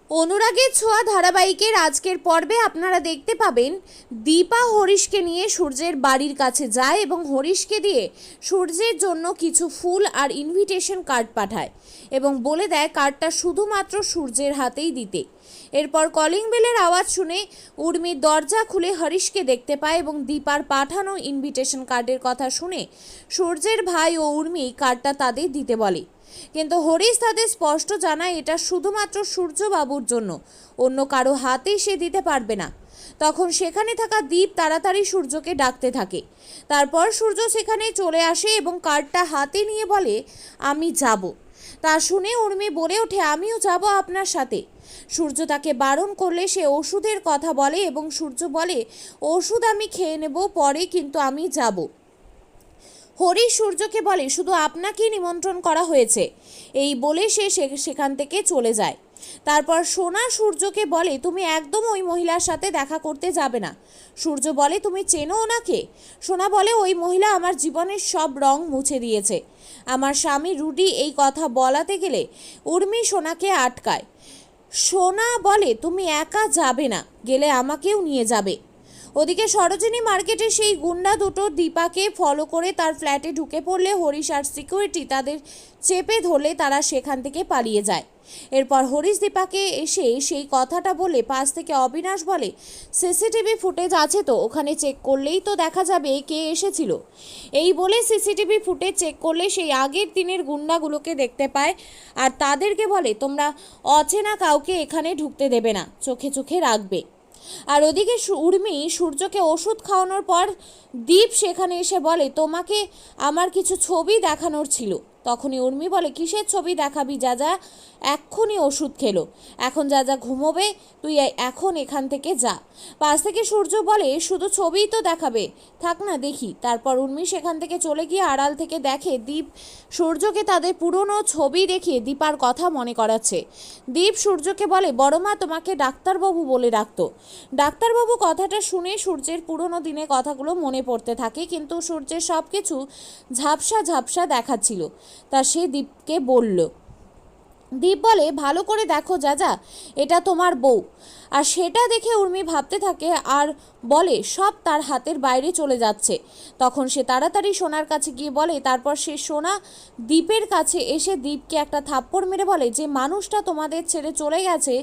অনুরাগের ছোঁয়া ধারাবাহিকের আজকের পর্বে আপনারা দেখতে পাবেন দীপা হরিশকে নিয়ে সূর্যের বাড়ির কাছে যায় এবং হরিশকে দিয়ে সূর্যের জন্য কিছু ফুল আর ইনভিটেশন কার্ড পাঠায় এবং বলে দেয় কার্ডটা শুধুমাত্র সূর্যের হাতেই দিতে। এরপর কলিং বেলের আওয়াজ শুনে উর্মি দরজা খুলে হরিশকে দেখতে পায় এবং দীপার পাঠানো ইনভিটেশন কার্ডের কথা শুনে সূর্যের ভাই ও উর্মি কার্ডটা তাদের দিতে বলে, কিন্তু হরিশ তাদের স্পষ্ট জানায় এটা শুধুমাত্র সূর্যবাবুর জন্য, অন্য কারো হাতেই সে দিতে পারবে না। তখন সেখানে থাকা দীপ তাড়াতাড়ি সূর্যকে ডাকতে থাকে। তারপর সূর্য সেখানে চলে আসে এবং কার্ডটা হাতে নিয়ে বলে আমি যাব। তা শুনে উর্মি বলে ওঠে আমিও যাব আপনার সাথে। সূর্য তাকে বারণ করলে সে ওষুধের কথা বলে এবং সূর্য বলে ওষুধ আমি খেয়ে নেব পরে, কিন্তু আমি যাব। হরিশ সূর্যকে বলে শুধু আপনাকেই নিমন্ত্রণ করা হয়েছে, এই বলে সে সেখান থেকে চলে যায়। তারপর সোনা সূর্যকে বলে তুমি একদম ওই মহিলার সাথে দেখা করতে যাবে না। সূর্য বলে তুমি চেনো ওনাকে? সোনা বলে ওই মহিলা আমার জীবনের সব রং মুছে দিয়েছে। আমার স্বামী রুডি এই কথা বলাতে গেলে উর্মি সোনাকে আটকায়। সোনা বলে তুমি একা যাবে না, গেলে আমাকেও নিয়ে যাবে। ওদিকে সরোজিনী মার্কেটে সেই গুন্ডা দুটো দীপাকে ফলো করে তার ফ্ল্যাটে ঢুকে পড়লে হরিশ আর সিকিউরিটি তাদের চেপে ধরলে তারা সেখান থেকে পালিয়ে যায়। এরপর হরিশ দীপাকে এসে সেই কথাটা বলে পাশ থেকে অবিনাশ বলে সিসিটিভি ফুটেজ আছে তো, ওখানে চেক করলেই তো দেখা যাবে কে এসেছিল। এই বলে সিসিটিভি ফুটেজ চেক করলে সেই আগের দিনের গুন্ডাগুলোকে দেখতে পায় আর তাদেরকে বলে তোমরা অচেনা কাউকে এখানে ঢুকতে দেবে না, চোখে চোখে রাখবে। আর ওদিকে উর্মি সূর্যকে ওষুধ খাওয়ানোর পর দীপ সেখানে এসে বলে তোমাকে আমার কিছু ছবি দেখানোর ছিল। তখনই উর্মি বলে কিসের ছবি দেখাবি যা, এক্ষুনি ওষুধ খেলো, এখন যা ঘুমোবে, তুই এখন এখান থেকে যা। পাশ থেকে সূর্য বলে শুধু ছবিই তো দেখাবে, থাক না দেখি। তারপর উর্মি সেখান থেকে চলে গিয়ে আড়াল থেকে দেখে দীপ সূর্যকে তাদের পুরনো ছবি দেখিয়ে দীপার কথা মনে করাচ্ছে। দীপ সূর্যকে বলে বড়মা তোমাকে ডাক্তারবাবু বলে ডাকতো। ডাক্তারবাবু কথাটা শুনে সূর্যের পুরনো দিনের কথাগুলো মনে পড়তে থাকে, কিন্তু সূর্যের সব কিছু ঝাপসা ঝাপসা দেখাচ্ছিল। তা সে দীপকে বলল। দীপ বলে ভালো করে দেখো যা, এটা তোমার বউ। আর সেটা দেখে উর্মি ভাবতে থাকে আর বলে সব তার হাতের বাইরে চলে যাচ্ছে। তখন সে তাড়াতাড়ি সোনার কাছে গিয়ে বলে, তারপর সে সোনা দীপের কাছে এসে দীপকে একটা থাপ্পড় মেরে বলে যে মানুষটা তোমাদের ছেড়ে চলে গেছে,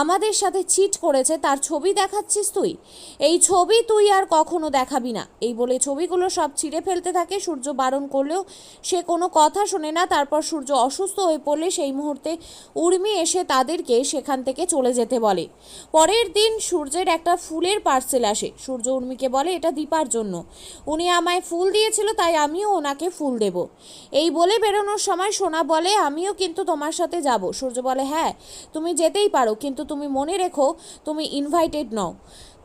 আমাদের সাথে চিট করেছে, তার ছবি দেখাচ্ছিস তুই? এই ছবি তুই আর কখনো দেখাবি না। এই বলে ছবিগুলো সব ছিঁড়ে ফেলতে থাকে। সূর্য বারণ করলেও সে কোনো কথা শোনে না। তারপর সূর্য অসুস্থ হয়ে পড়লে সেই মুহূর্তে উর্মি এসে তাদেরকে সেখান থেকে চলে যেতে বলে। পরের দিন সূর্যের একটা ফুলের পার্সেল আসে। সূর্য উর্মিকে বলে এটা দীপার জন্য, উনি আমায় ফুল দিয়েছিল তাই আমিও ওনাকে ফুল দেব। এই বলে বেরোনোর সময় সোনা বলে আমিও কিন্তু তোমার সাথে যাব। সূর্য বলে হ্যাঁ তুমি যেতেই পারো, কিন্তু তুমি মনে রেখো তুমি ইনভাইটেড নও,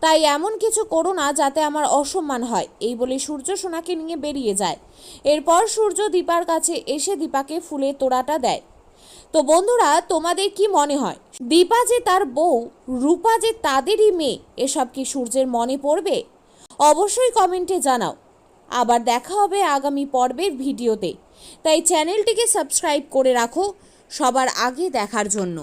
তাই এমন কিছু করো না যাতে আমার অসম্মান হয়। এই বলে সূর্য সোনাকে নিয়ে বেরিয়ে যায়। এরপর সূর্য দীপার কাছে এসে দীপাকে ফুলের তোড়াটা দেয়। তো বন্ধুরা তোমাদের কি মনে হয় দীপা যে তার বউ, রূপা যে তাদেরই মেয়ে, এসব কি সূর্যের মনে পড়বে? অবশ্যই কমেন্টে জানাও। আবার দেখা হবে আগামী পর্বের ভিডিওতে, তাই চ্যানেলটিকে সাবস্ক্রাইব করে রাখো সবার আগে দেখার জন্য।